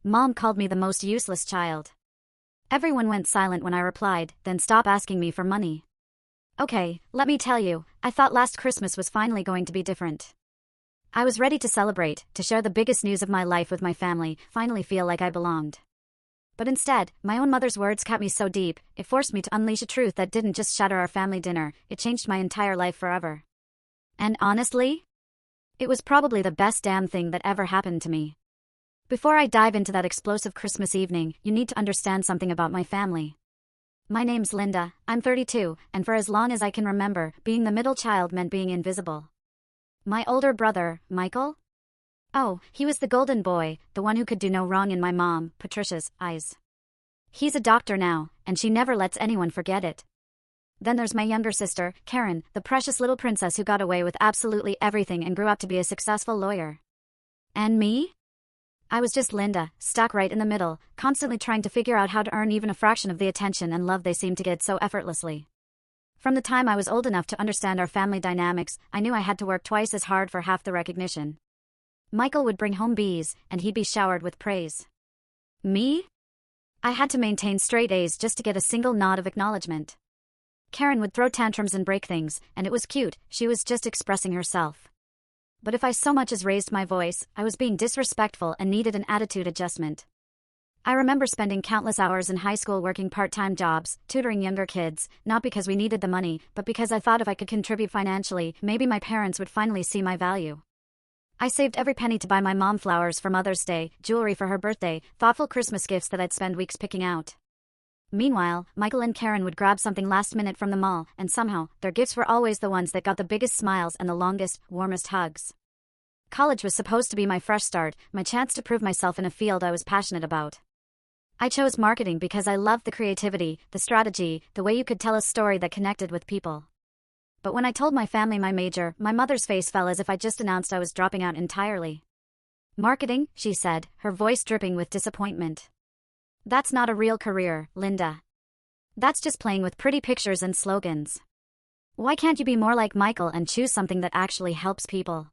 Mom called me the most useless child. Everyone went silent when I replied, then stop asking me for money. Okay, let me tell you, I thought last Christmas was finally going to be different. I was ready to celebrate, to share the biggest news of my life with my family, finally feel like I belonged. But instead, my own mother's words cut me so deep, it forced me to unleash a truth that didn't just shatter our family dinner, it changed my entire life forever. And honestly, it was probably the best damn thing that ever happened to me. Before I dive into that explosive Christmas evening, you need to understand something about my family. My name's Linda, I'm 32, and for as long as I can remember, being the middle child meant being invisible. My older brother, Michael? Oh, he was the golden boy, the one who could do no wrong in my mom, Patricia's, eyes. He's a doctor now, and she never lets anyone forget it. Then there's my younger sister, Karen, the precious little princess who got away with absolutely everything and grew up to be a successful lawyer. And me? I was just Linda, stuck right in the middle, constantly trying to figure out how to earn even a fraction of the attention and love they seemed to get so effortlessly. From the time I was old enough to understand our family dynamics, I knew I had to work twice as hard for half the recognition. Michael would bring home B's, and he'd be showered with praise. Me? I had to maintain straight A's just to get a single nod of acknowledgement. Karen would throw tantrums and break things, and it was cute, she was just expressing herself. But if I so much as raised my voice, I was being disrespectful and needed an attitude adjustment. I remember spending countless hours in high school working part-time jobs, tutoring younger kids, not because we needed the money, but because I thought if I could contribute financially, maybe my parents would finally see my value. I saved every penny to buy my mom flowers for Mother's Day, jewelry for her birthday, thoughtful Christmas gifts that I'd spend weeks picking out. Meanwhile, Michael and Karen would grab something last minute from the mall, and somehow, their gifts were always the ones that got the biggest smiles and the longest, warmest hugs. College was supposed to be my fresh start, my chance to prove myself in a field I was passionate about. I chose marketing because I loved the creativity, the strategy, the way you could tell a story that connected with people. But when I told my family my major, my mother's face fell as if I just announced I was dropping out entirely. Marketing, she said, her voice dripping with disappointment. That's not a real career, Linda. That's just playing with pretty pictures and slogans. Why can't you be more like Michael and choose something that actually helps people?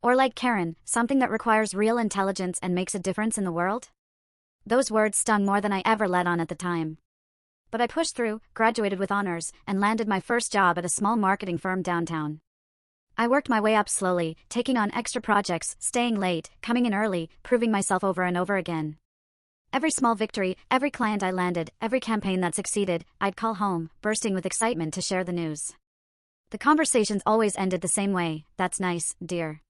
Or like Karen, something that requires real intelligence and makes a difference in the world? Those words stung more than I ever let on at the time. But I pushed through, graduated with honors, and landed my first job at a small marketing firm downtown. I worked my way up slowly, taking on extra projects, staying late, coming in early, proving myself over and over again. Every small victory, every client I landed, every campaign that succeeded, I'd call home, bursting with excitement to share the news. The conversations always ended the same way, "That's nice, dear.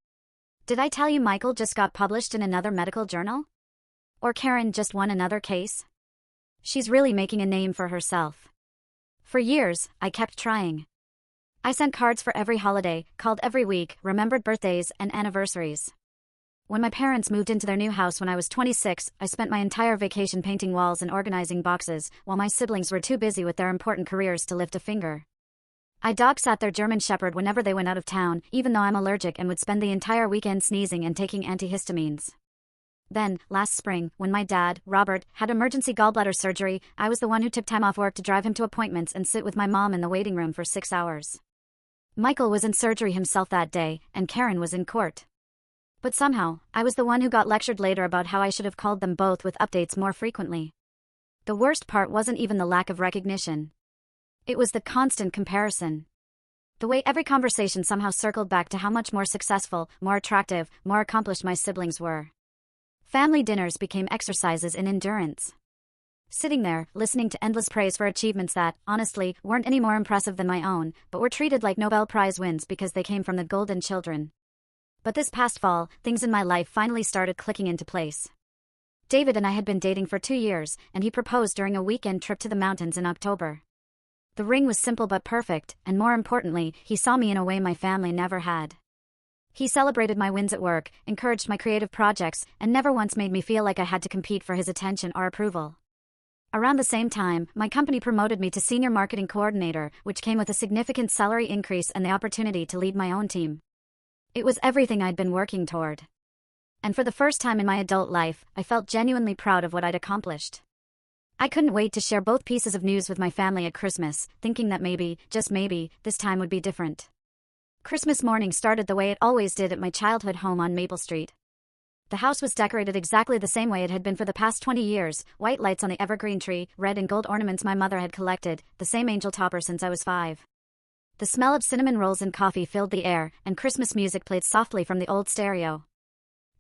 Did I tell you Michael just got published in another medical journal? Or Karen just won another case? She's really making a name for herself." For years, I kept trying. I sent cards for every holiday, called every week, remembered birthdays and anniversaries. When my parents moved into their new house when I was 26, I spent my entire vacation painting walls and organizing boxes, while my siblings were too busy with their important careers to lift a finger. I dog-sat their German Shepherd whenever they went out of town, even though I'm allergic and would spend the entire weekend sneezing and taking antihistamines. Then, last spring, when my dad, Robert, had emergency gallbladder surgery, I was the one who took time off work to drive him to appointments and sit with my mom in the waiting room for 6 hours. Michael was in surgery himself that day, and Karen was in court. But somehow, I was the one who got lectured later about how I should have called them both with updates more frequently. The worst part wasn't even the lack of recognition. It was the constant comparison. The way every conversation somehow circled back to how much more successful, more attractive, more accomplished my siblings were. Family dinners became exercises in endurance. Sitting there, listening to endless praise for achievements that, honestly, weren't any more impressive than my own, but were treated like Nobel Prize wins because they came from the golden children. But this past fall, things in my life finally started clicking into place. David and I had been dating for 2 years, and he proposed during a weekend trip to the mountains in October. The ring was simple but perfect, and more importantly, he saw me in a way my family never had. He celebrated my wins at work, encouraged my creative projects, and never once made me feel like I had to compete for his attention or approval. Around the same time, my company promoted me to senior marketing coordinator, which came with a significant salary increase and the opportunity to lead my own team. It was everything I'd been working toward. And for the first time in my adult life, I felt genuinely proud of what I'd accomplished. I couldn't wait to share both pieces of news with my family at Christmas, thinking that maybe, just maybe, this time would be different. Christmas morning started the way it always did at my childhood home on Maple Street. The house was decorated exactly the same way it had been for the past 20 years, white lights on the evergreen tree, red and gold ornaments my mother had collected, the same angel topper since I was 5. The smell of cinnamon rolls and coffee filled the air, and Christmas music played softly from the old stereo.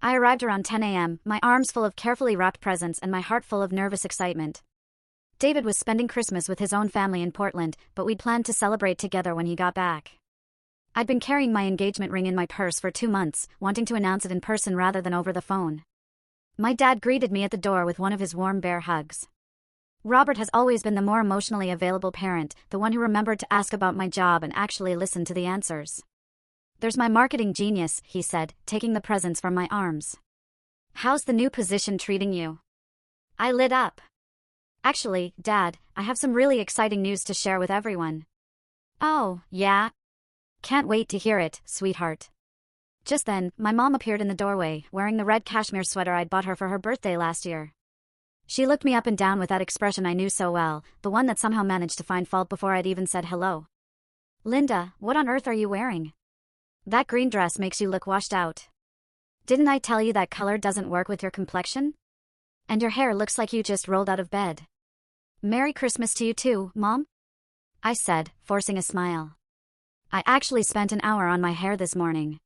I arrived around 10 a.m., my arms full of carefully wrapped presents and my heart full of nervous excitement. David was spending Christmas with his own family in Portland, but we'd planned to celebrate together when he got back. I'd been carrying my engagement ring in my purse for 2 months, wanting to announce it in person rather than over the phone. My dad greeted me at the door with one of his warm bear hugs. Robert has always been the more emotionally available parent, the one who remembered to ask about my job and actually listened to the answers. "There's my marketing genius," he said, taking the presents from my arms. "How's the new position treating you?" I lit up. "Actually, Dad, I have some really exciting news to share with everyone." "Oh, yeah? Can't wait to hear it, sweetheart." Just then, my mom appeared in the doorway, wearing the red cashmere sweater I'd bought her for her birthday last year. She looked me up and down with that expression I knew so well, the one that somehow managed to find fault before I'd even said hello. "Linda, what on earth are you wearing? That green dress makes you look washed out. Didn't I tell you that color doesn't work with your complexion? And your hair looks like you just rolled out of bed." "Merry Christmas to you too, Mom," I said, forcing a smile. "I actually spent an hour on my hair this morning."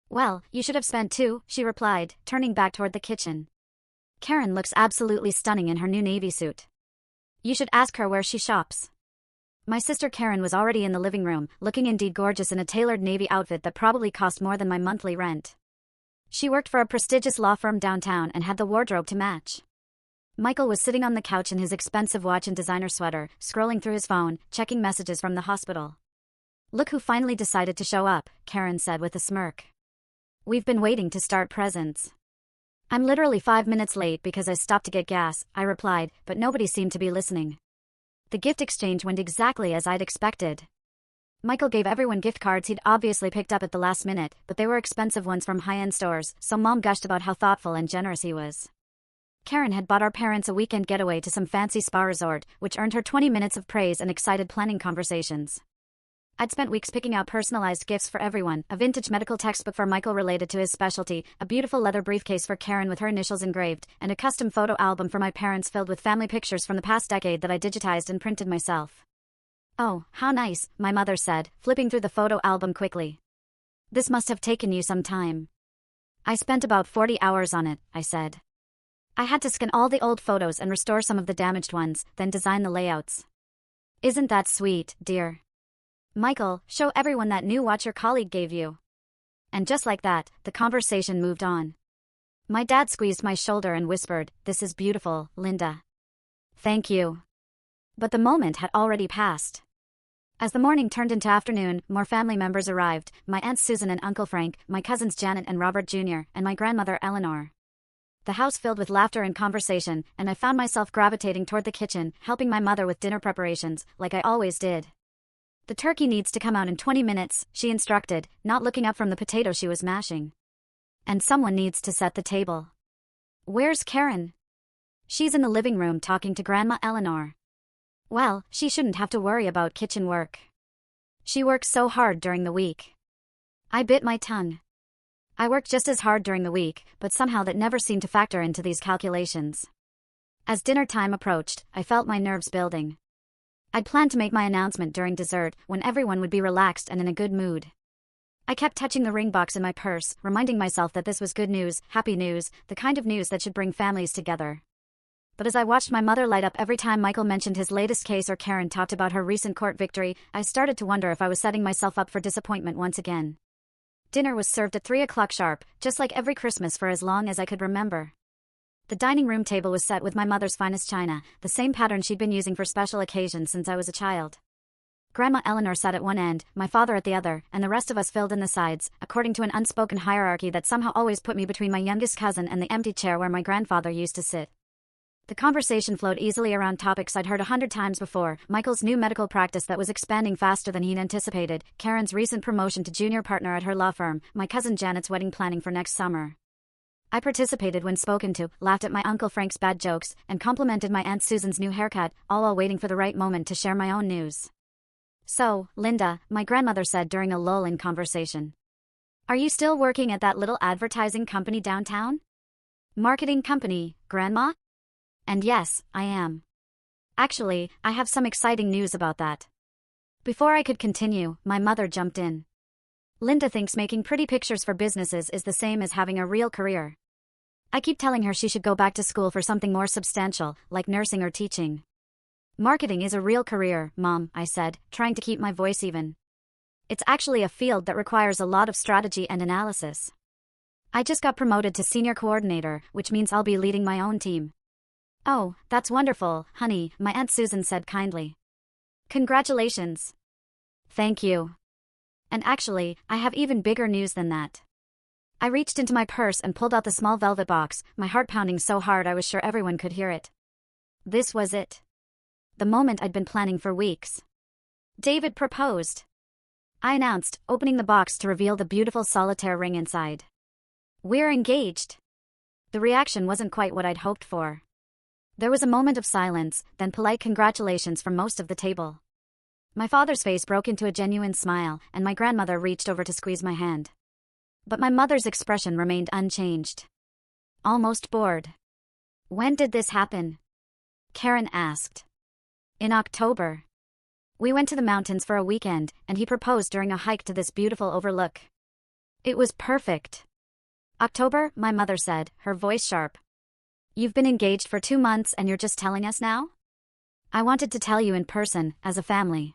"Well, you should have spent 2, she replied, turning back toward the kitchen. "Karen looks absolutely stunning in her new navy suit. You should ask her where she shops." My sister Karen was already in the living room, looking indeed gorgeous in a tailored navy outfit that probably cost more than my monthly rent. She worked for a prestigious law firm downtown and had the wardrobe to match. Michael was sitting on the couch in his expensive watch and designer sweater, scrolling through his phone, checking messages from the hospital. "Look who finally decided to show up," Karen said with a smirk. "We've been waiting to start presents." "I'm literally 5 minutes late because I stopped to get gas," I replied, but nobody seemed to be listening. The gift exchange went exactly as I'd expected. Michael gave everyone gift cards he'd obviously picked up at the last minute, but they were expensive ones from high-end stores, so Mom gushed about how thoughtful and generous he was. Karen had bought our parents a weekend getaway to some fancy spa resort, which earned her 20 minutes of praise and excited planning conversations. I'd spent weeks picking out personalized gifts for everyone, a vintage medical textbook for Michael related to his specialty, a beautiful leather briefcase for Karen with her initials engraved, and a custom photo album for my parents filled with family pictures from the past decade that I digitized and printed myself. "Oh, how nice," my mother said, flipping through the photo album quickly. "This must have taken you some time." "I spent about 40 hours on it," I said. "I had to scan all the old photos and restore some of the damaged ones, then design the layouts." "Isn't that sweet, dear? Michael, show everyone that new watch your colleague gave you." And just like that, the conversation moved on. My dad squeezed my shoulder and whispered, "This is beautiful, Linda." "Thank you." But the moment had already passed. As the morning turned into afternoon, more family members arrived, my aunts Susan and Uncle Frank, my cousins Janet and Robert Jr., and my grandmother Eleanor. The house filled with laughter and conversation, and I found myself gravitating toward the kitchen, helping my mother with dinner preparations, like I always did. "The turkey needs to come out in 20 minutes, she instructed, not looking up from the potato she was mashing. "And someone needs to set the table." "Where's Karen?" "She's in the living room talking to Grandma Eleanor." "Well, she shouldn't have to worry about kitchen work. She works so hard during the week." I bit my tongue. I worked just as hard during the week, but somehow that never seemed to factor into these calculations. As dinner time approached, I felt my nerves building. I'd planned to make my announcement during dessert, when everyone would be relaxed and in a good mood. I kept touching the ring box in my purse, reminding myself that this was good news, happy news, the kind of news that should bring families together. But as I watched my mother light up every time Michael mentioned his latest case or Karen talked about her recent court victory, I started to wonder if I was setting myself up for disappointment once again. Dinner was served at 3 o'clock sharp, just like every Christmas for as long as I could remember. The dining room table was set with my mother's finest china, the same pattern she'd been using for special occasions since I was a child. Grandma Eleanor sat at one end, my father at the other, and the rest of us filled in the sides, according to an unspoken hierarchy that somehow always put me between my youngest cousin and the empty chair where my grandfather used to sit. The conversation flowed easily around topics I'd heard 100 times before: Michael's new medical practice that was expanding faster than he'd anticipated, Karen's recent promotion to junior partner at her law firm, my cousin Janet's wedding planning for next summer. I participated when spoken to, laughed at my Uncle Frank's bad jokes, and complimented my Aunt Susan's new haircut, all while waiting for the right moment to share my own news. "So, Linda," my grandmother said during a lull in conversation. "Are you still working at that little advertising company downtown?" Marketing company, Grandma? And yes, I am. Actually, I have some exciting news about that. Before I could continue, my mother jumped in. Linda thinks making pretty pictures for businesses is the same as having a real career. I keep telling her she should go back to school for something more substantial, like nursing or teaching. Marketing is a real career, Mom, I said, trying to keep my voice even. It's actually a field that requires a lot of strategy and analysis. I just got promoted to senior coordinator, which means I'll be leading my own team. Oh, that's wonderful, honey, my Aunt Susan said kindly. Congratulations. Thank you. And actually, I have even bigger news than that. I reached into my purse and pulled out the small velvet box, my heart pounding so hard I was sure everyone could hear it. This was it. The moment I'd been planning for weeks. David proposed. I announced, opening the box to reveal the beautiful solitaire ring inside. We're engaged. The reaction wasn't quite what I'd hoped for. There was a moment of silence, then polite congratulations from most of the table. My father's face broke into a genuine smile, and my grandmother reached over to squeeze my hand. But my mother's expression remained unchanged. Almost bored. When did this happen? Karen asked. In October. We went to the mountains for a weekend, and he proposed during a hike to this beautiful overlook. It was perfect. October, my mother said, her voice sharp. You've been engaged for 2 months and you're just telling us now? I wanted to tell you in person, as a family.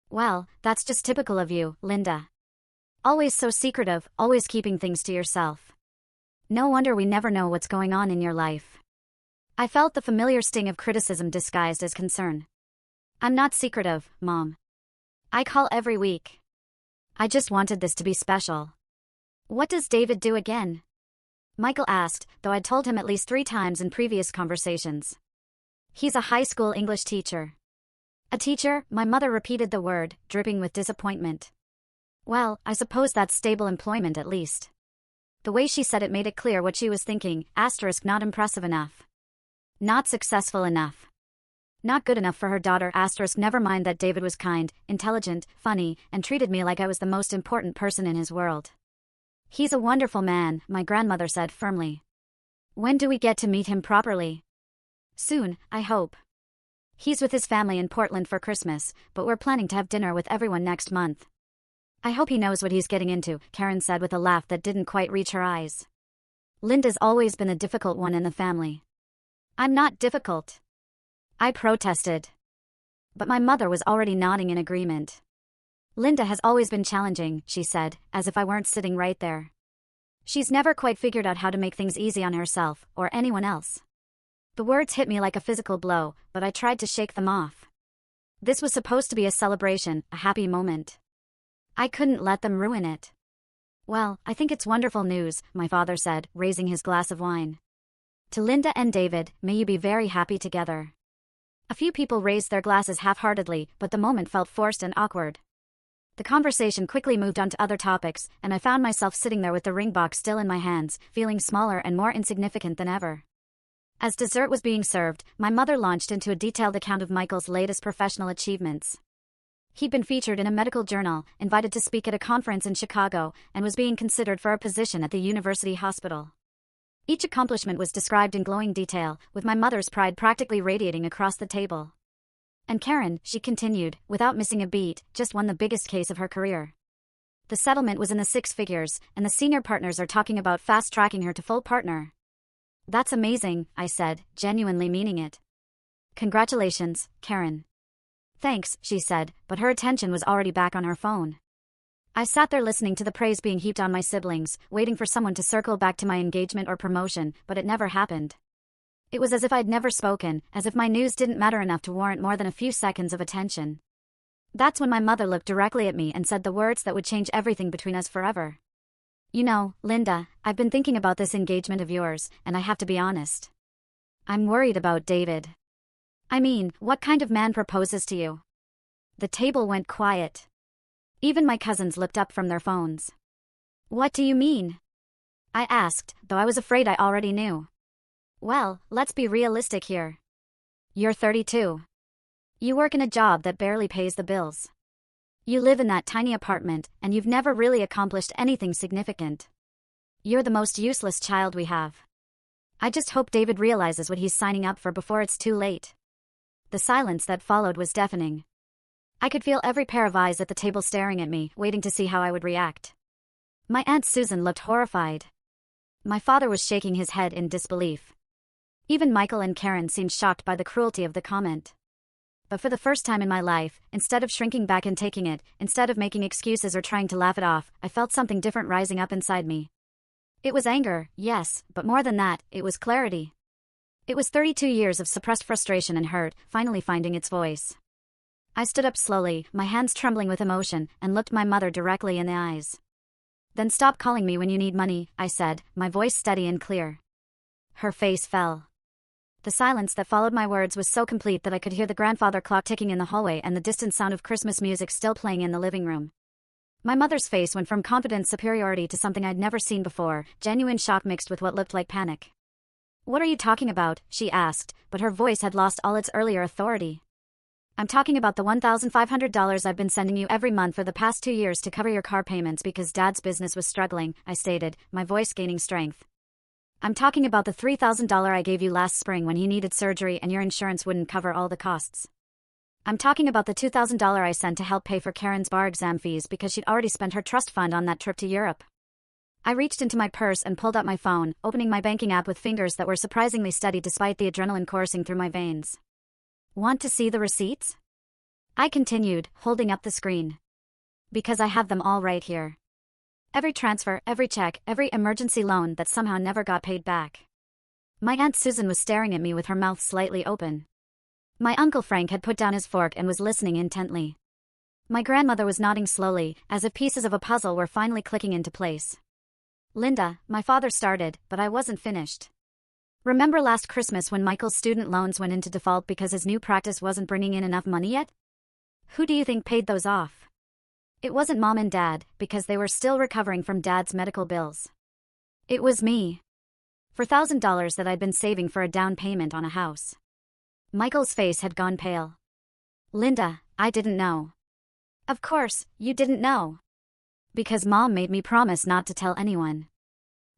Well, that's just typical of you, Linda. Always so secretive, always keeping things to yourself. No wonder we never know what's going on in your life. I felt the familiar sting of criticism disguised as concern. I'm not secretive, Mom. I call every week. I just wanted this to be special. What does David do again? Michael asked, though I'd told him at least 3 times in previous conversations. He's a high school English teacher. A teacher, my mother repeated the word, dripping with disappointment. Well, I suppose that's stable employment at least. The way she said it made it clear what she was thinking, * not impressive enough. Not successful enough. Not good enough for her daughter, * never mind that David was kind, intelligent, funny, and treated me like I was the most important person in his world. He's a wonderful man, my grandmother said firmly. When do we get to meet him properly? Soon, I hope. He's with his family in Portland for Christmas, but we're planning to have dinner with everyone next month. I hope he knows what he's getting into, Karen said with a laugh that didn't quite reach her eyes. Linda's always been the difficult one in the family. I'm not difficult. I protested. But my mother was already nodding in agreement. Linda has always been challenging, she said, as if I weren't sitting right there. She's never quite figured out how to make things easy on herself, or anyone else. The words hit me like a physical blow, but I tried to shake them off. This was supposed to be a celebration, a happy moment. I couldn't let them ruin it. Well, I think it's wonderful news, my father said, raising his glass of wine. To Linda and David, may you be very happy together. A few people raised their glasses half-heartedly, but the moment felt forced and awkward. The conversation quickly moved on to other topics, and I found myself sitting there with the ring box still in my hands, feeling smaller and more insignificant than ever. As dessert was being served, my mother launched into a detailed account of Michael's latest professional achievements. He'd been featured in a medical journal, invited to speak at a conference in Chicago, and was being considered for a position at the university hospital. Each accomplishment was described in glowing detail, with my mother's pride practically radiating across the table. And Karen, she continued, without missing a beat, just won the biggest case of her career. The settlement was in the 6 figures, and the senior partners are talking about fast-tracking her to full partner. That's amazing, I said, genuinely meaning it. Congratulations, Karen. Thanks, she said, but her attention was already back on her phone. I sat there listening to the praise being heaped on my siblings, waiting for someone to circle back to my engagement or promotion, but it never happened. It was as if I'd never spoken, as if my news didn't matter enough to warrant more than a few seconds of attention. That's when my mother looked directly at me and said the words that would change everything between us forever. You know, Linda, I've been thinking about this engagement of yours, and I have to be honest. I'm worried about David. I mean, what kind of man proposes to you? The table went quiet. Even my cousins looked up from their phones. What do you mean? I asked, though I was afraid I already knew. Well, let's be realistic here. You're 32. You work in a job that barely pays the bills. You live in that tiny apartment, and you've never really accomplished anything significant. You're the most useless child we have. I just hope David realizes what he's signing up for before it's too late. The silence that followed was deafening. I could feel every pair of eyes at the table staring at me, waiting to see how I would react. My Aunt Susan looked horrified. My father was shaking his head in disbelief. Even Michael and Karen seemed shocked by the cruelty of the comment. But for the first time in my life, instead of shrinking back and taking it, instead of making excuses or trying to laugh it off, I felt something different rising up inside me. It was anger, yes, but more than that, it was clarity. It was 32 years of suppressed frustration and hurt, finally finding its voice. I stood up slowly, my hands trembling with emotion, and looked my mother directly in the eyes. "Then stop calling me when you need money," I said, my voice steady and clear. Her face fell. The silence that followed my words was so complete that I could hear the grandfather clock ticking in the hallway and the distant sound of Christmas music still playing in the living room. My mother's face went from confident superiority to something I'd never seen before, genuine shock mixed with what looked like panic. "What are you talking about?" she asked, but her voice had lost all its earlier authority. "I'm talking about the $1,500 I've been sending you every month for the past 2 years to cover your car payments because Dad's business was struggling," I stated, my voice gaining strength. "I'm talking about the $3,000 I gave you last spring when he needed surgery and your insurance wouldn't cover all the costs. I'm talking about the $2,000 I sent to help pay for Karen's bar exam fees because she'd already spent her trust fund on that trip to Europe." I reached into my purse and pulled out my phone, opening my banking app with fingers that were surprisingly steady despite the adrenaline coursing through my veins. "Want to see the receipts?" I continued, holding up the screen. "Because I have them all right here. Every transfer, every check, every emergency loan that somehow never got paid back." My Aunt Susan was staring at me with her mouth slightly open. My Uncle Frank had put down his fork and was listening intently. My grandmother was nodding slowly, as if pieces of a puzzle were finally clicking into place. "Linda," my father started, but I wasn't finished. "Remember last Christmas when Michael's student loans went into default because his new practice wasn't bringing in enough money yet? Who do you think paid those off? It wasn't Mom and Dad, because they were still recovering from Dad's medical bills. It was me. For $1,000 that I'd been saving for a down payment on a house." Michael's face had gone pale. "Linda, I didn't know." "Of course, you didn't know. Because Mom made me promise not to tell anyone.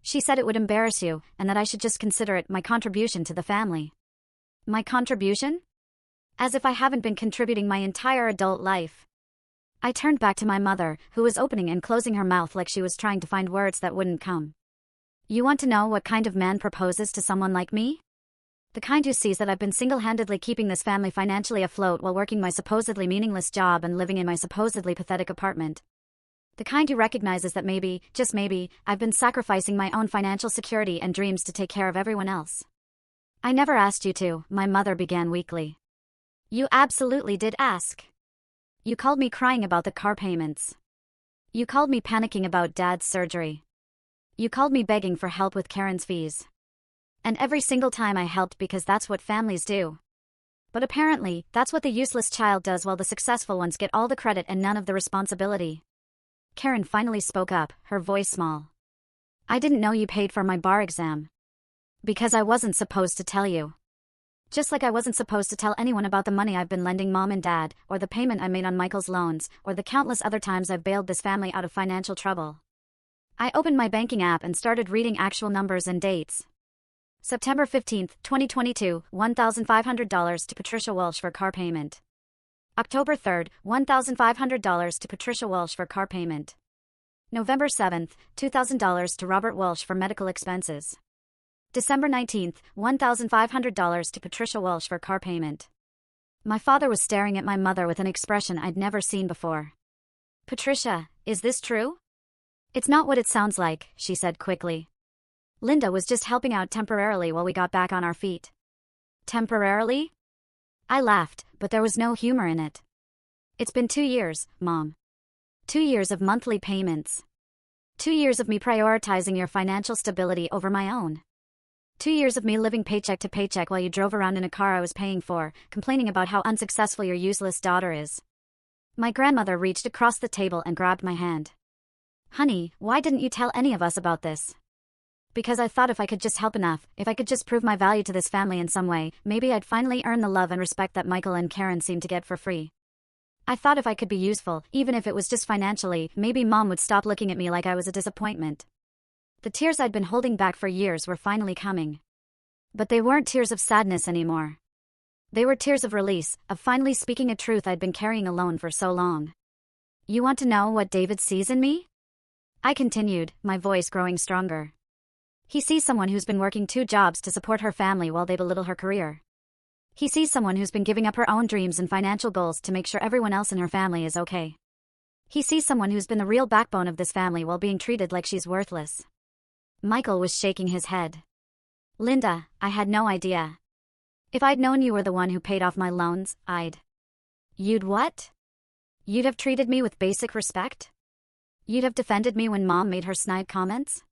She said it would embarrass you, and that I should just consider it my contribution to the family." "My contribution? As if I haven't been contributing my entire adult life." I turned back to my mother, who was opening and closing her mouth like she was trying to find words that wouldn't come. "You want to know what kind of man proposes to someone like me? The kind who sees that I've been single-handedly keeping this family financially afloat while working my supposedly meaningless job and living in my supposedly pathetic apartment. The kind who recognizes that maybe, just maybe, I've been sacrificing my own financial security and dreams to take care of everyone else." "I never asked you to," my mother began weakly. "You absolutely did ask. You called me crying about the car payments. You called me panicking about Dad's surgery. You called me begging for help with Karen's fees. And every single time I helped because that's what families do. But apparently, that's what the useless child does while the successful ones get all the credit and none of the responsibility." Karen finally spoke up, her voice small. "I didn't know you paid for my bar exam. Because I wasn't supposed to tell you. Just like I wasn't supposed to tell anyone about the money I've been lending Mom and Dad, or the payment I made on Michael's loans, or the countless other times I've bailed this family out of financial trouble." I opened my banking app and started reading actual numbers and dates. September 15, 2022, $1,500 to Patricia Walsh for car payment. October 3, $1,500 to Patricia Walsh for car payment. November 7, $2,000 to Robert Walsh for medical expenses. December 19, $1,500 to Patricia Walsh for car payment. My father was staring at my mother with an expression I'd never seen before. "Patricia, is this true?" "It's not what it sounds like," she said quickly. "Linda was just helping out temporarily while we got back on our feet." "Temporarily?" I laughed, but there was no humor in it. "It's been 2 years, Mom. 2 years of monthly payments. 2 years of me prioritizing your financial stability over my own. 2 years of me living paycheck to paycheck while you drove around in a car I was paying for, complaining about how unsuccessful your useless daughter is." My grandmother reached across the table and grabbed my hand. "Honey, why didn't you tell any of us about this?" "Because I thought if I could just help enough, if I could just prove my value to this family in some way, maybe I'd finally earn the love and respect that Michael and Karen seem to get for free. I thought if I could be useful, even if it was just financially, maybe Mom would stop looking at me like I was a disappointment." The tears I'd been holding back for years were finally coming. But they weren't tears of sadness anymore. They were tears of release, of finally speaking a truth I'd been carrying alone for so long. You want to know what David sees in me? I continued, my voice growing stronger. He sees someone who's been working 2 jobs to support her family while they belittle her career. He sees someone who's been giving up her own dreams and financial goals to make sure everyone else in her family is okay. He sees someone who's been the real backbone of this family while being treated like she's worthless. Michael was shaking his head. Linda, I had no idea. If I'd known you were the one who paid off my loans, You'd what? You'd have treated me with basic respect? You'd have defended me when Mom made her snide comments?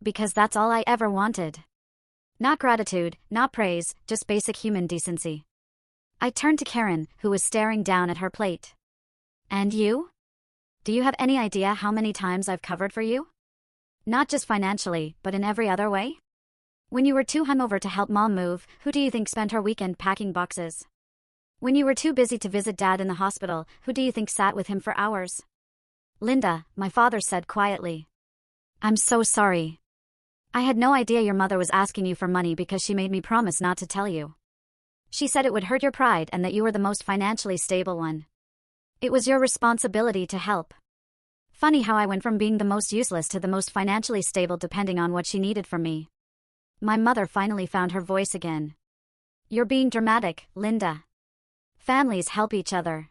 Because that's all I ever wanted. Not gratitude, not praise, just basic human decency. I turned to Karen, who was staring down at her plate. And you? Do you have any idea how many times I've covered for you? Not just financially, but in every other way? When you were too hungover to help Mom move, who do you think spent her weekend packing boxes? When you were too busy to visit Dad in the hospital, who do you think sat with him for hours? Linda, my father said quietly. I'm so sorry. I had no idea your mother was asking you for money because she made me promise not to tell you. She said it would hurt your pride and that you were the most financially stable one. It was your responsibility to help. Funny how I went from being the most useless to the most financially stable depending on what she needed from me. My mother finally found her voice again. You're being dramatic, Linda. Families help each other.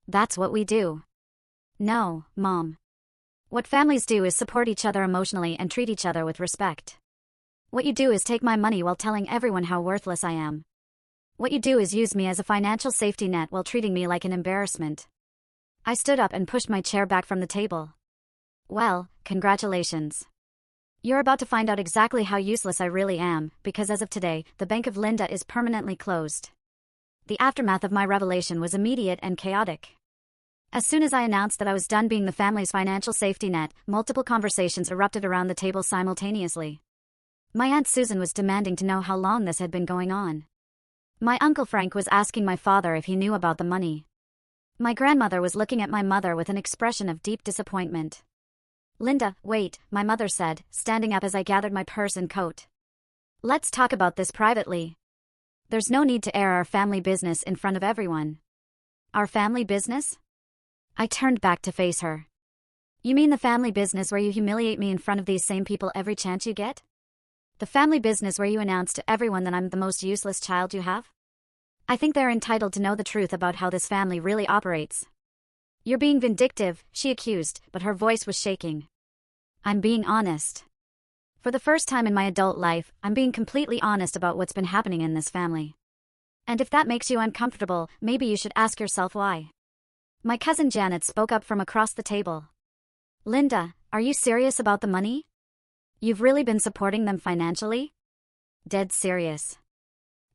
That's what we do. No, Mom. What families do is support each other emotionally and treat each other with respect. What you do is take my money while telling everyone how worthless I am. What you do is use me as a financial safety net while treating me like an embarrassment. I stood up and pushed my chair back from the table. Well, congratulations. You're about to find out exactly how useless I really am, because as of today, the bank of Linda is permanently closed. The aftermath of my revelation was immediate and chaotic. As soon as I announced that I was done being the family's financial safety net, multiple conversations erupted around the table simultaneously. My Aunt Susan was demanding to know how long this had been going on. My Uncle Frank was asking my father if he knew about the money. My grandmother was looking at my mother with an expression of deep disappointment. Linda, wait, my mother said, standing up as I gathered my purse and coat. Let's talk about this privately. There's no need to air our family business in front of everyone. Our family business? I turned back to face her. You mean the family business where you humiliate me in front of these same people every chance you get? The family business where you announce to everyone that I'm the most useless child you have? I think they're entitled to know the truth about how this family really operates. You're being vindictive, she accused, but her voice was shaking. I'm being honest. For the first time in my adult life, I'm being completely honest about what's been happening in this family. And if that makes you uncomfortable, maybe you should ask yourself why. My cousin Janet spoke up from across the table. Linda, are you serious about the money? You've really been supporting them financially? Dead serious.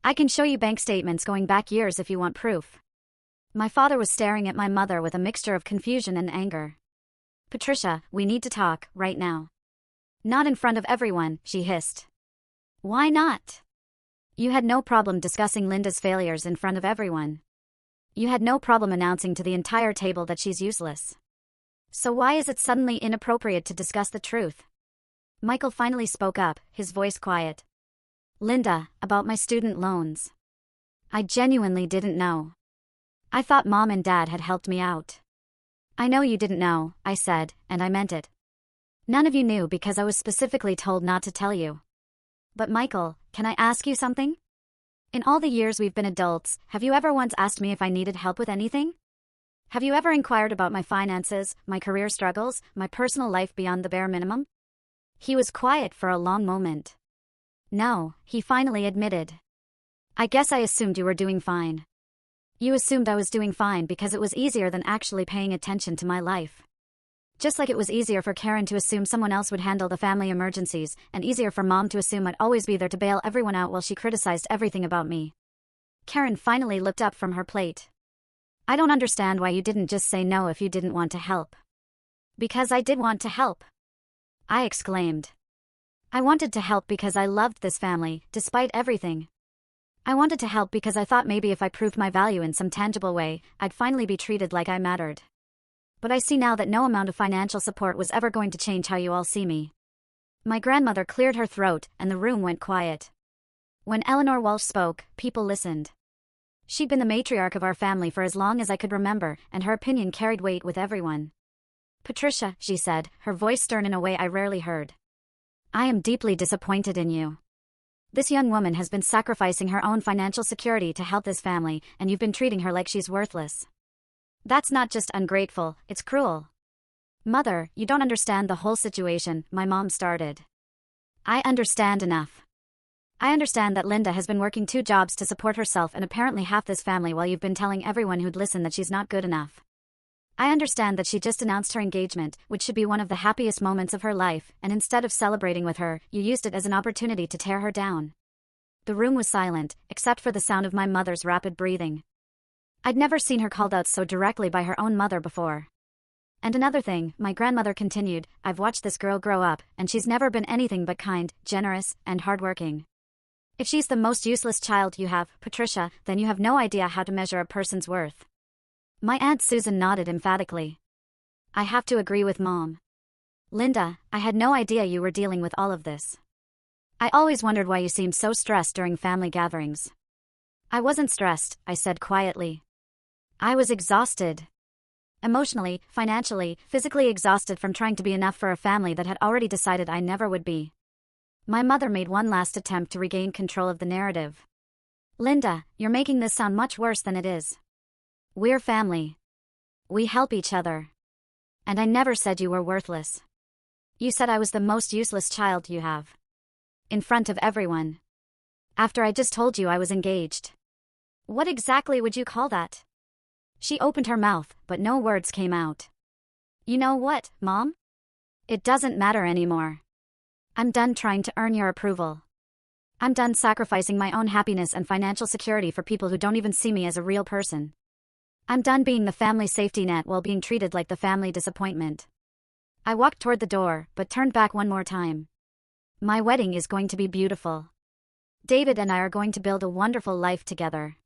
I can show you bank statements going back years if you want proof. My father was staring at my mother with a mixture of confusion and anger. Patricia, we need to talk, right now. Not in front of everyone, she hissed. Why not? You had no problem discussing Linda's failures in front of everyone. You had no problem announcing to the entire table that she's useless. So why is it suddenly inappropriate to discuss the truth? Michael finally spoke up, his voice quiet. Linda, about my student loans. I genuinely didn't know. I thought Mom and Dad had helped me out. I know you didn't know, I said, and I meant it. None of you knew because I was specifically told not to tell you. But Michael, can I ask you something? In all the years we've been adults, have you ever once asked me if I needed help with anything? Have you ever inquired about my finances, my career struggles, my personal life beyond the bare minimum? He was quiet for a long moment. No, he finally admitted. I guess I assumed you were doing fine. You assumed I was doing fine because it was easier than actually paying attention to my life. Just like it was easier for Karen to assume someone else would handle the family emergencies, and easier for Mom to assume I'd always be there to bail everyone out while she criticized everything about me. Karen finally looked up from her plate. I don't understand why you didn't just say no if you didn't want to help. Because I did want to help. I exclaimed. I wanted to help because I loved this family, despite everything. I wanted to help because I thought maybe if I proved my value in some tangible way, I'd finally be treated like I mattered. But I see now that no amount of financial support was ever going to change how you all see me. My grandmother cleared her throat, and the room went quiet. When Eleanor Walsh spoke, people listened. She'd been the matriarch of our family for as long as I could remember, and her opinion carried weight with everyone. Patricia, she said, her voice stern in a way I rarely heard. I am deeply disappointed in you. This young woman has been sacrificing her own financial security to help this family, and you've been treating her like she's worthless. That's not just ungrateful, it's cruel. Mother, you don't understand the whole situation, my mom started. I understand enough. I understand that Linda has been working 2 jobs to support herself and apparently half this family while you've been telling everyone who'd listen that she's not good enough. I understand that she just announced her engagement, which should be one of the happiest moments of her life, and instead of celebrating with her, you used it as an opportunity to tear her down. The room was silent, except for the sound of my mother's rapid breathing. I'd never seen her called out so directly by her own mother before. And another thing, my grandmother continued, I've watched this girl grow up, and she's never been anything but kind, generous, and hardworking. If she's the most useless child you have, Patricia, then you have no idea how to measure a person's worth. My Aunt Susan nodded emphatically. I have to agree with Mom. Linda, I had no idea you were dealing with all of this. I always wondered why you seemed so stressed during family gatherings. I wasn't stressed, I said quietly. I was exhausted. Emotionally, financially, physically exhausted from trying to be enough for a family that had already decided I never would be. My mother made one last attempt to regain control of the narrative. Linda, you're making this sound much worse than it is. We're family. We help each other. And I never said you were worthless. You said I was the most useless child you have. In front of everyone. After I just told you I was engaged. What exactly would you call that? She opened her mouth, but no words came out. You know what, Mom? It doesn't matter anymore. I'm done trying to earn your approval. I'm done sacrificing my own happiness and financial security for people who don't even see me as a real person. I'm done being the family safety net while being treated like the family disappointment. I walked toward the door, but turned back one more time. My wedding is going to be beautiful. David and I are going to build a wonderful life together.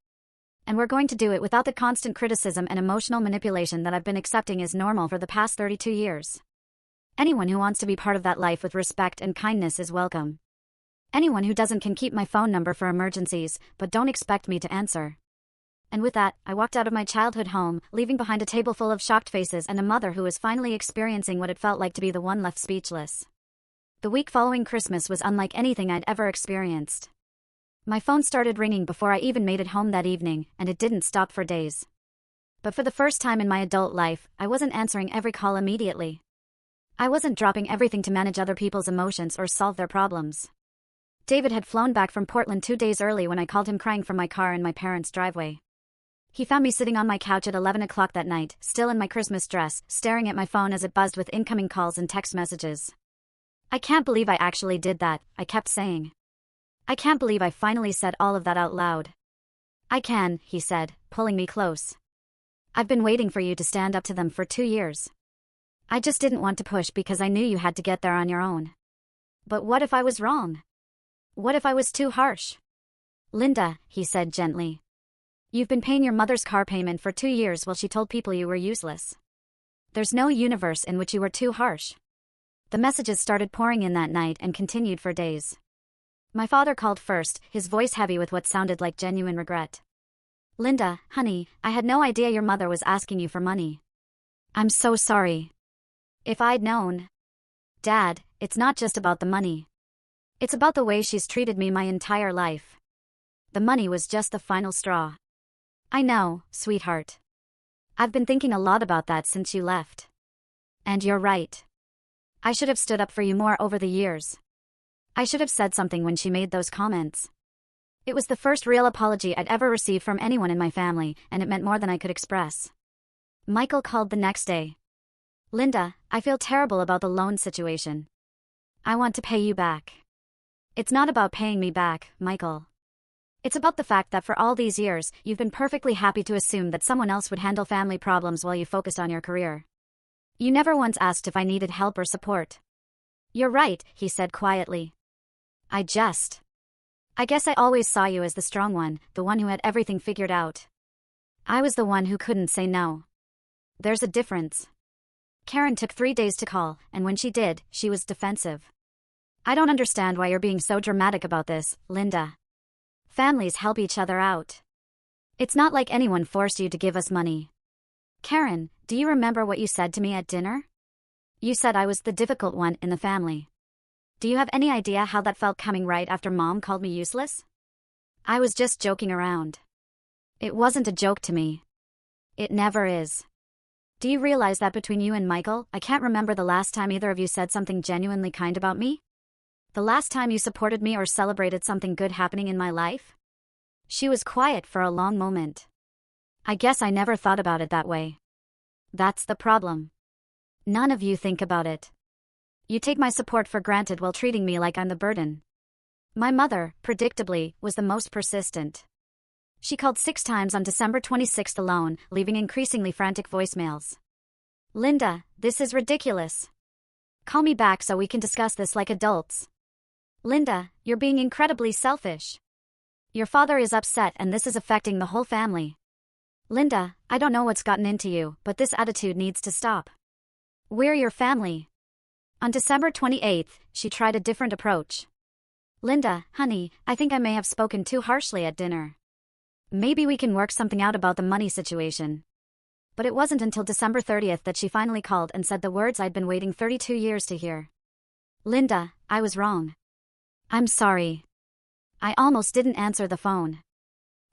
And we're going to do it without the constant criticism and emotional manipulation that I've been accepting as normal for the past 32 years. Anyone who wants to be part of that life with respect and kindness is welcome. Anyone who doesn't can keep my phone number for emergencies, but don't expect me to answer. And with that, I walked out of my childhood home, leaving behind a table full of shocked faces and a mother who was finally experiencing what it felt like to be the one left speechless. The week following Christmas was unlike anything I'd ever experienced. My phone started ringing before I even made it home that evening, and it didn't stop for days. But for the first time in my adult life, I wasn't answering every call immediately. I wasn't dropping everything to manage other people's emotions or solve their problems. David had flown back from Portland 2 days early when I called him crying from my car in my parents' driveway. He found me sitting on my couch at 11 o'clock that night, still in my Christmas dress, staring at my phone as it buzzed with incoming calls and text messages. I can't believe I actually did that, I kept saying. I can't believe I finally said all of that out loud. I can, he said, pulling me close. I've been waiting for you to stand up to them for 2 years. I just didn't want to push because I knew you had to get there on your own. But what if I was wrong? What if I was too harsh? Linda, he said gently. You've been paying your mother's car payment for 2 years while she told people you were useless. There's no universe in which you were too harsh. The messages started pouring in that night and continued for days. My father called first, his voice heavy with what sounded like genuine regret. Linda, honey, I had no idea your mother was asking you for money. I'm so sorry. If I'd known. Dad, it's not just about the money. It's about the way she's treated me my entire life. The money was just the final straw. I know, sweetheart. I've been thinking a lot about that since you left. And you're right. I should have stood up for you more over the years. I should have said something when she made those comments. It was the first real apology I'd ever received from anyone in my family, and it meant more than I could express. Michael called the next day. Linda, I feel terrible about the loan situation. I want to pay you back. It's not about paying me back, Michael. It's about the fact that for all these years, you've been perfectly happy to assume that someone else would handle family problems while you focused on your career. You never once asked if I needed help or support. You're right, he said quietly. I guess I always saw you as the strong one, the one who had everything figured out. I was the one who couldn't say no. There's a difference. Karen took 3 days to call, and when she did, she was defensive. I don't understand why you're being so dramatic about this, Linda. Families help each other out. It's not like anyone forced you to give us money. Karen, do you remember what you said to me at dinner? You said I was the difficult one in the family. Do you have any idea how that felt coming right after Mom called me useless? I was just joking around. It wasn't a joke to me. It never is. Do you realize that between you and Michael, I can't remember the last time either of you said something genuinely kind about me? The last time you supported me or celebrated something good happening in my life? She was quiet for a long moment. I guess I never thought about it that way. That's the problem. None of you think about it. You take my support for granted while treating me like I'm the burden. My mother, predictably, was the most persistent. She called 6 times on December 26th alone, leaving increasingly frantic voicemails. Linda, this is ridiculous. Call me back so we can discuss this like adults. Linda, you're being incredibly selfish. Your father is upset and this is affecting the whole family. Linda, I don't know what's gotten into you, but this attitude needs to stop. We're your family. On December 28th, she tried a different approach. Linda, honey, I think I may have spoken too harshly at dinner. Maybe we can work something out about the money situation. But it wasn't until December 30th that she finally called and said the words I'd been waiting 32 years to hear. Linda, I was wrong. I'm sorry. I almost didn't answer the phone.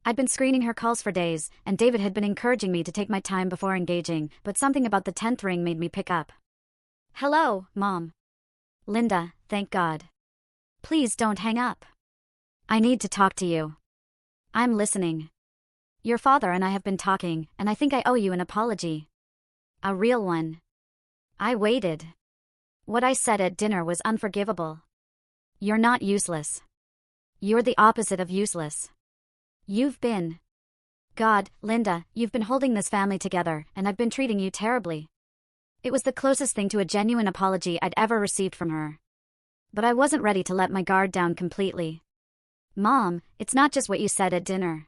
I'd been screening her calls for days, and David had been encouraging me to take my time before engaging, but something about the 10th ring made me pick up. Hello, Mom. Linda, thank God. Please don't hang up. I need to talk to you. I'm listening. Your father and I have been talking, and I think I owe you an apology. A real one. I waited. What I said at dinner was unforgivable. You're not useless. You're the opposite of useless. You've been. God, Linda, you've been holding this family together, and I've been treating you terribly. It was the closest thing to a genuine apology I'd ever received from her. But I wasn't ready to let my guard down completely. Mom, it's not just what you said at dinner.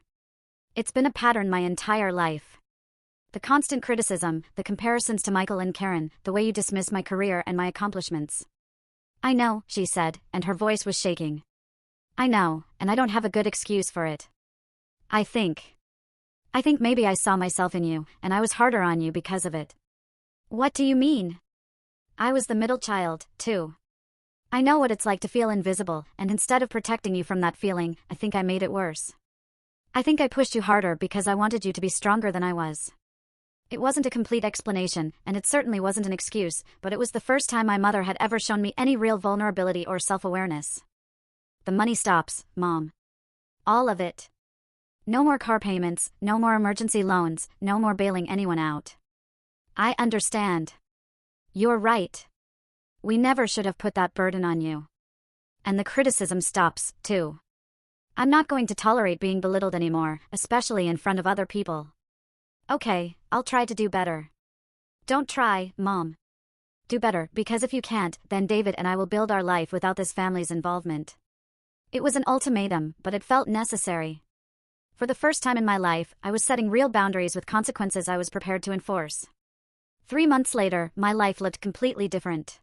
It's been a pattern my entire life. The constant criticism, the comparisons to Michael and Karen, the way you dismiss my career and my accomplishments. I know, she said, and her voice was shaking. I know, and I don't have a good excuse for it. I think maybe I saw myself in you, and I was harder on you because of it. What do you mean? I was the middle child, too. I know what it's like to feel invisible, and instead of protecting you from that feeling, I think I made it worse. I think I pushed you harder because I wanted you to be stronger than I was. It wasn't a complete explanation, and it certainly wasn't an excuse, but it was the first time my mother had ever shown me any real vulnerability or self-awareness. The money stops, Mom. All of it. No more car payments, no more emergency loans, no more bailing anyone out. I understand. You're right. We never should have put that burden on you. And the criticism stops, too. I'm not going to tolerate being belittled anymore, especially in front of other people. Okay, I'll try to do better. Don't try, Mom. Do better, because if you can't, then David and I will build our life without this family's involvement. It was an ultimatum, but it felt necessary. For the first time in my life, I was setting real boundaries with consequences I was prepared to enforce. 3 months later, my life looked completely different.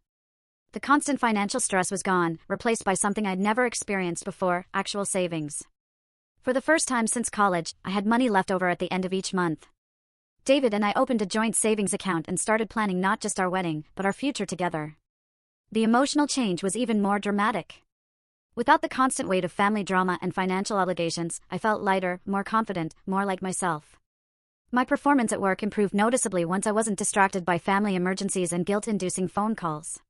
The constant financial stress was gone, replaced by something I'd never experienced before, actual savings. For the first time since college, I had money left over at the end of each month. David and I opened a joint savings account and started planning not just our wedding, but our future together. The emotional change was even more dramatic. Without the constant weight of family drama and financial obligations, I felt lighter, more confident, more like myself. My performance at work improved noticeably once I wasn't distracted by family emergencies and guilt-inducing phone calls.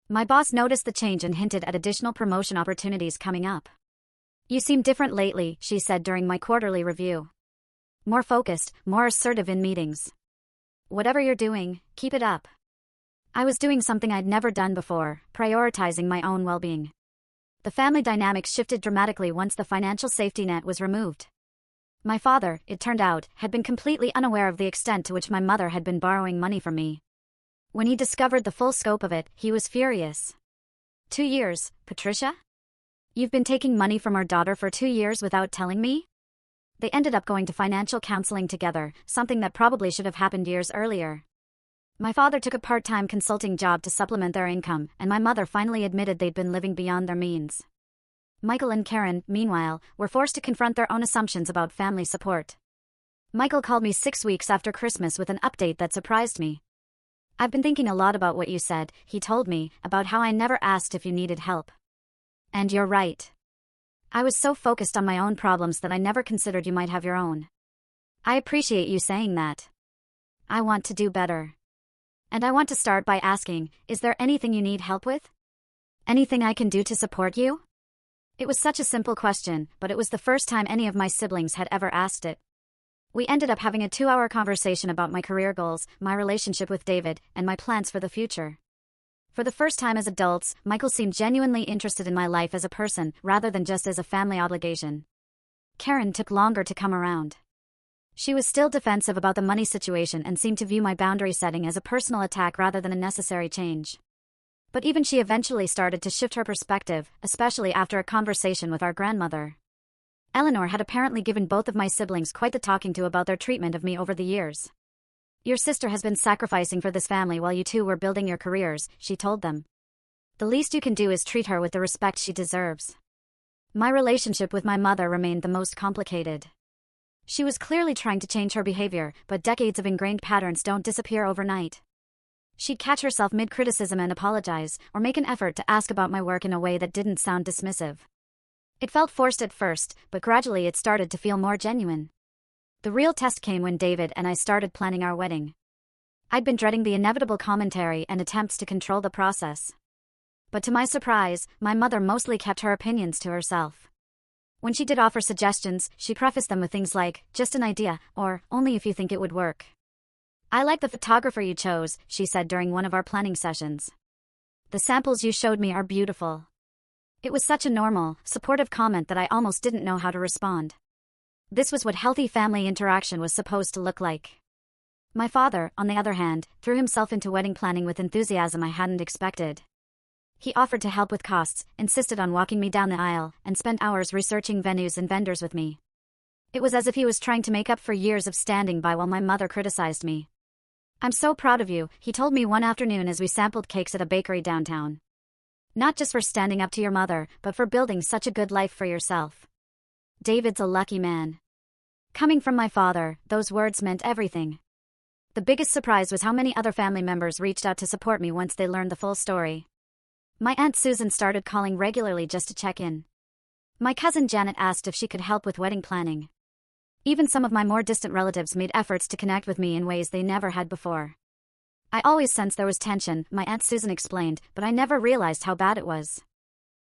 My boss noticed the change and hinted at additional promotion opportunities coming up. You seem different lately, she said during my quarterly review. More focused, more assertive in meetings. Whatever you're doing, keep it up. I was doing something I'd never done before, prioritizing my own well-being. The family dynamics shifted dramatically once the financial safety net was removed. My father, it turned out, had been completely unaware of the extent to which my mother had been borrowing money from me. When he discovered the full scope of it, he was furious. 2 years, Patricia? You've been taking money from our daughter for 2 years without telling me? They ended up going to financial counseling together, something that probably should have happened years earlier. My father took a part-time consulting job to supplement their income, and my mother finally admitted they'd been living beyond their means. Michael and Karen, meanwhile, were forced to confront their own assumptions about family support. Michael called me 6 weeks after Christmas with an update that surprised me. "I've been thinking a lot about what you said," he told me, "about how I never asked if you needed help. And you're right. I was so focused on my own problems that I never considered you might have your own. I appreciate you saying that. I want to do better. And I want to start by asking, is there anything you need help with? Anything I can do to support you?" It was such a simple question, but it was the first time any of my siblings had ever asked it. We ended up having a 2-hour conversation about my career goals, my relationship with David, and my plans for the future. For the first time as adults, Michael seemed genuinely interested in my life as a person, rather than just as a family obligation. Karen took longer to come around. She was still defensive about the money situation and seemed to view my boundary setting as a personal attack rather than a necessary change. But even she eventually started to shift her perspective, especially after a conversation with our grandmother. Eleanor had apparently given both of my siblings quite the talking to about their treatment of me over the years. "Your sister has been sacrificing for this family while you two were building your careers," she told them. "The least you can do is treat her with the respect she deserves." My relationship with my mother remained the most complicated. She was clearly trying to change her behavior, but decades of ingrained patterns don't disappear overnight. She'd catch herself mid-criticism and apologize, or make an effort to ask about my work in a way that didn't sound dismissive. It felt forced at first, but gradually it started to feel more genuine. The real test came when David and I started planning our wedding. I'd been dreading the inevitable commentary and attempts to control the process. But to my surprise, my mother mostly kept her opinions to herself. When she did offer suggestions, she prefaced them with things like, "just an idea," or "only if you think it would work." "I like the photographer you chose," she said during one of our planning sessions. "The samples you showed me are beautiful." It was such a normal, supportive comment that I almost didn't know how to respond. This was what healthy family interaction was supposed to look like. My father, on the other hand, threw himself into wedding planning with enthusiasm I hadn't expected. He offered to help with costs, insisted on walking me down the aisle, and spent hours researching venues and vendors with me. It was as if he was trying to make up for years of standing by while my mother criticized me. "I'm so proud of you," he told me one afternoon as we sampled cakes at a bakery downtown. "Not just for standing up to your mother, but for building such a good life for yourself. David's a lucky man." Coming from my father, those words meant everything. The biggest surprise was how many other family members reached out to support me once they learned the full story. My Aunt Susan started calling regularly just to check in. My cousin Janet asked if she could help with wedding planning. Even some of my more distant relatives made efforts to connect with me in ways they never had before. "I always sensed there was tension," my Aunt Susan explained, "but I never realized how bad it was.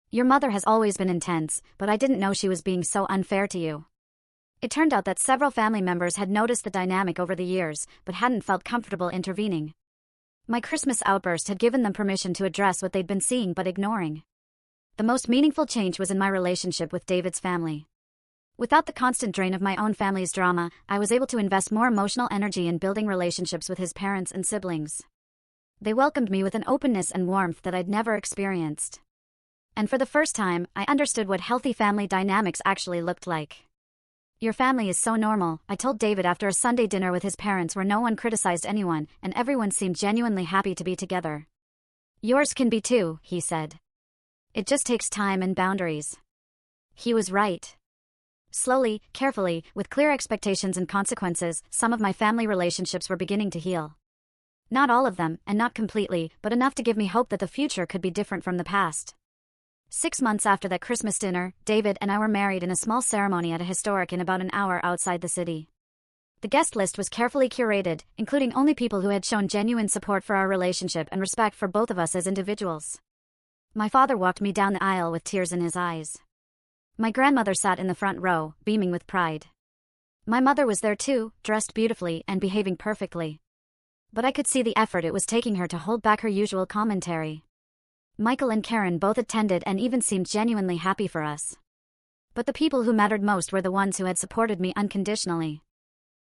Your mother has always been intense, but I didn't know she was being so unfair to you." It turned out that several family members had noticed the dynamic over the years, but hadn't felt comfortable intervening. My Christmas outburst had given them permission to address what they'd been seeing but ignoring. The most meaningful change was in my relationship with David's family. Without the constant drain of my own family's drama, I was able to invest more emotional energy in building relationships with his parents and siblings. They welcomed me with an openness and warmth that I'd never experienced. And for the first time, I understood what healthy family dynamics actually looked like. "Your family is so normal," I told David after a Sunday dinner with his parents where no one criticized anyone, and everyone seemed genuinely happy to be together. "Yours can be too," he said. "It just takes time and boundaries." He was right. Slowly, carefully, with clear expectations and consequences, some of my family relationships were beginning to heal. Not all of them, and not completely, but enough to give me hope that the future could be different from the past. 6 months after that Christmas dinner, David and I were married in a small ceremony at a historic inn about an hour outside the city. The guest list was carefully curated, including only people who had shown genuine support for our relationship and respect for both of us as individuals. My father walked me down the aisle with tears in his eyes. My grandmother sat in the front row, beaming with pride. My mother was there too, dressed beautifully and behaving perfectly. But I could see the effort it was taking her to hold back her usual commentary. Michael and Karen both attended and even seemed genuinely happy for us. But the people who mattered most were the ones who had supported me unconditionally.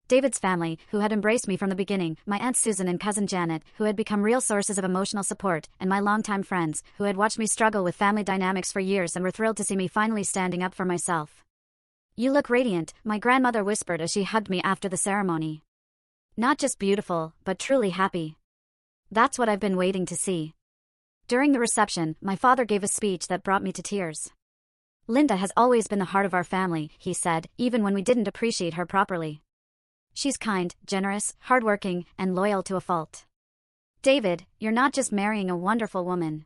David's family, who had embraced me from the beginning, my Aunt Susan and cousin Janet, who had become real sources of emotional support, and my longtime friends, who had watched me struggle with family dynamics for years and were thrilled to see me finally standing up for myself. "You look radiant," my grandmother whispered as she hugged me after the ceremony. "Not just beautiful, but truly happy. That's what I've been waiting to see." During the reception, my father gave a speech that brought me to tears. Linda has always been the heart of our family, he said, even when we didn't appreciate her properly. She's kind, generous, hardworking, and loyal to a fault. David, you're not just marrying a wonderful woman.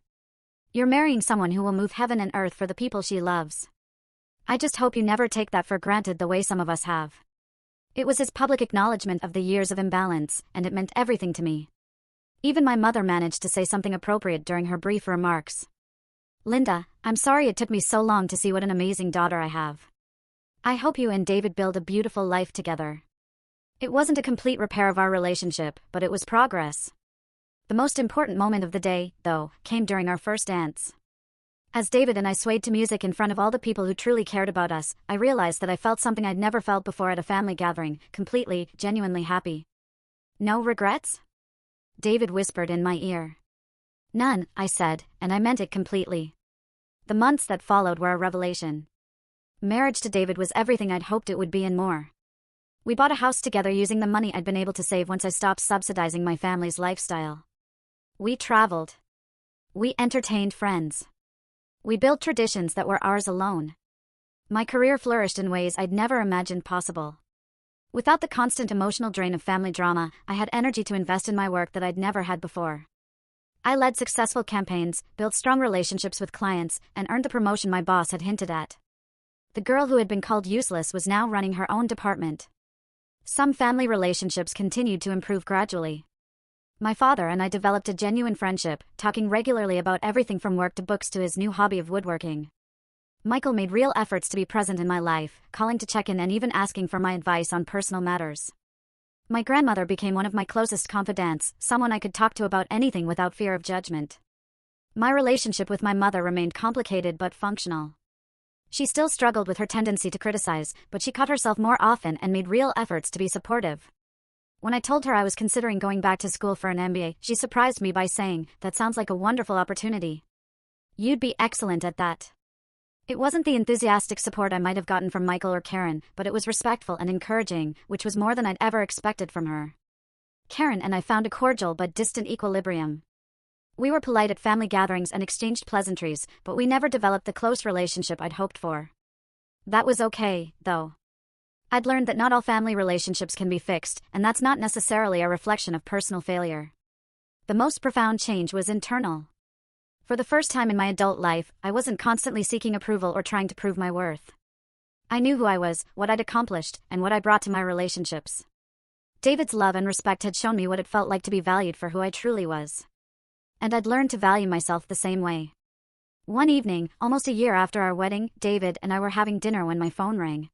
You're marrying someone who will move heaven and earth for the people she loves. I just hope you never take that for granted the way some of us have. It was his public acknowledgement of the years of imbalance, and it meant everything to me. Even my mother managed to say something appropriate during her brief remarks. Linda, I'm sorry it took me so long to see what an amazing daughter I have. I hope you and David build a beautiful life together. It wasn't a complete repair of our relationship, but it was progress. The most important moment of the day, though, came during our first dance. As David and I swayed to music in front of all the people who truly cared about us, I realized that I felt something I'd never felt before at a family gathering, completely, genuinely happy. No regrets? David whispered in my ear. None, I said, and I meant it completely. The months that followed were a revelation. Marriage to David was everything I'd hoped it would be and more. We bought a house together using the money I'd been able to save once I stopped subsidizing my family's lifestyle. We traveled. We entertained friends. We built traditions that were ours alone. My career flourished in ways I'd never imagined possible. Without the constant emotional drain of family drama, I had energy to invest in my work that I'd never had before. I led successful campaigns, built strong relationships with clients, and earned the promotion my boss had hinted at. The girl who had been called useless was now running her own department. Some family relationships continued to improve gradually. My father and I developed a genuine friendship, talking regularly about everything from work to books to his new hobby of woodworking. Michael made real efforts to be present in my life, calling to check in and even asking for my advice on personal matters. My grandmother became one of my closest confidants, someone I could talk to about anything without fear of judgment. My relationship with my mother remained complicated but functional. She still struggled with her tendency to criticize, but she caught herself more often and made real efforts to be supportive. When I told her I was considering going back to school for an MBA, she surprised me by saying, "That sounds like a wonderful opportunity. You'd be excellent at that." It wasn't the enthusiastic support I might have gotten from Michael or Karen, but it was respectful and encouraging, which was more than I'd ever expected from her. Karen and I found a cordial but distant equilibrium. We were polite at family gatherings and exchanged pleasantries, but we never developed the close relationship I'd hoped for. That was okay, though. I'd learned that not all family relationships can be fixed, and that's not necessarily a reflection of personal failure. The most profound change was internal. For the first time in my adult life, I wasn't constantly seeking approval or trying to prove my worth. I knew who I was, what I'd accomplished, and what I brought to my relationships. David's love and respect had shown me what it felt like to be valued for who I truly was. And I'd learned to value myself the same way. One evening, almost a year after our wedding, David and I were having dinner when my phone rang.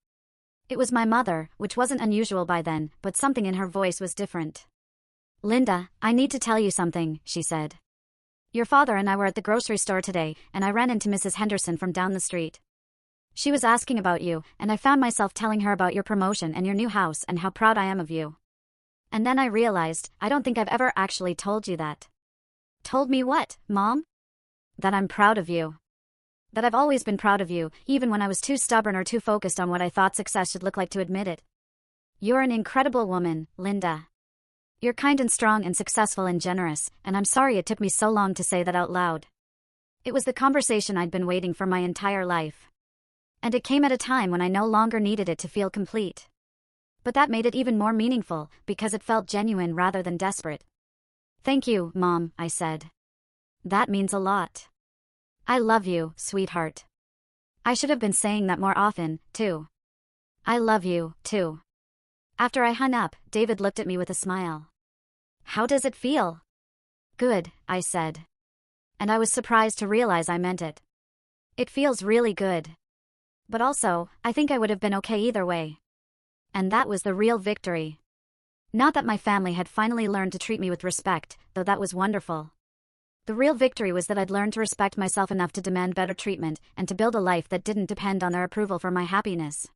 It was my mother, which wasn't unusual by then, but something in her voice was different. "Linda, I need to tell you something," she said. "Your father and I were at the grocery store today, and I ran into Mrs. Henderson from down the street. She was asking about you, and I found myself telling her about your promotion and your new house and how proud I am of you. And then I realized, I don't think I've ever actually told you that." "Told me what, Mom?" "That I'm proud of you. That I've always been proud of you, even when I was too stubborn or too focused on what I thought success should look like to admit it. You're an incredible woman, Linda. You're kind and strong and successful and generous, and I'm sorry it took me so long to say that out loud." It was the conversation I'd been waiting for my entire life. And it came at a time when I no longer needed it to feel complete. But that made it even more meaningful, because it felt genuine rather than desperate. "Thank you, Mom," I said. "That means a lot. I love you, sweetheart. I should have been saying that more often, too. I love you, too." After I hung up, David looked at me with a smile. "How does it feel?" "Good," I said. And I was surprised to realize I meant it. It feels really good. But also, I think I would have been okay either way. And that was the real victory. Not that my family had finally learned to treat me with respect, though that was wonderful. The real victory was that I'd learned to respect myself enough to demand better treatment, and to build a life that didn't depend on their approval for my happiness.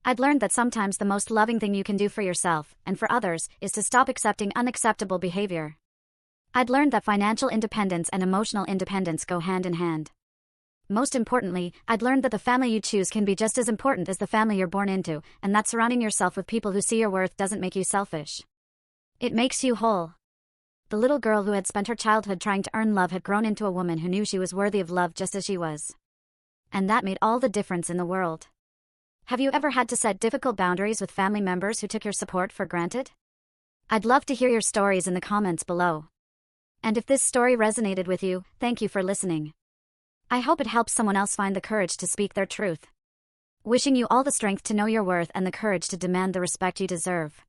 I'd learned that sometimes the most loving thing you can do for yourself, and for others, is to stop accepting unacceptable behavior. I'd learned that financial independence and emotional independence go hand in hand. Most importantly, I'd learned that the family you choose can be just as important as the family you're born into, and that surrounding yourself with people who see your worth doesn't make you selfish. It makes you whole. The little girl who had spent her childhood trying to earn love had grown into a woman who knew she was worthy of love just as she was. and that made all the difference in the world. Have you ever had to set difficult boundaries with family members who took your support for granted? I'd love to hear your stories in the comments below. And if this story resonated with you, thank you for listening. I hope it helps someone else find the courage to speak their truth. Wishing you all the strength to know your worth and the courage to demand the respect you deserve.